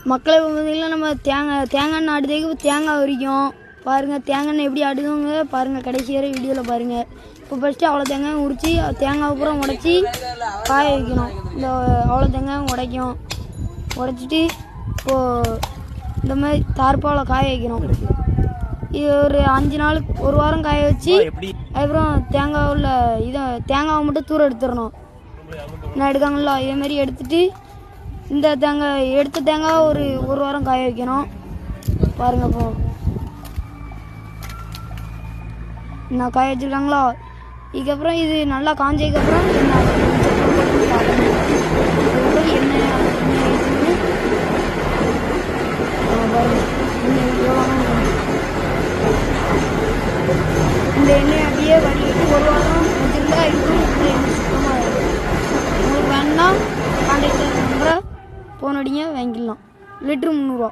மக்களை பார்த்தீங்கன்னா நம்ம தேங்காய் எண்ணெய் ஆடுறதுக்கு தேங்காய் உரிக்கும் பாருங்கள். தேங்காய் எண்ணெய் எப்படி ஆடுதுங்க பாருங்கள், கடைசி வரை வீடியோவில் பாருங்கள். இப்போ ஃபஸ்ட்டு அவ்வளோ தேங்காய் உரித்து தேங்காய் பூரா உடச்சி காய வைக்கணும். இந்த அவ்வளோ தேங்காய் உடைச்சிட்டு இப்போது இந்த மாதிரி தார்பாவில் காய வைக்கணும். இது ஒரு 5 நாளுக்கு 1 வாரம் காய வச்சு அதுக்கப்புறம் தேங்காவை மட்டும் தூர எடுத்துடணும். நான் எடுக்காங்களோ இதேமாரி எடுத்துட்டு இந்த எடுத்த தேங்காய் ஒரு வாரம் காய வைக்கணும். பாருங்க. இப்போ நான் காய வச்சுருக்காங்களா, இதுக்கப்புறம் இது நல்லா காஞ்சதுக்கப்புறம் இந்த எண்ணெய் அப்படியே வடிகட்டி 1 வாரம் வச்சுருந்தா இருக்கும். எண்ணெய் சுத்தமாக இருக்கும். உங்களுக்கு வேணுன்னா கான்டாக்ட் நம்பரை ஃபோன் அடிங்க, வாங்கிக்கலாம். லிட்ரு 300 ரூபா.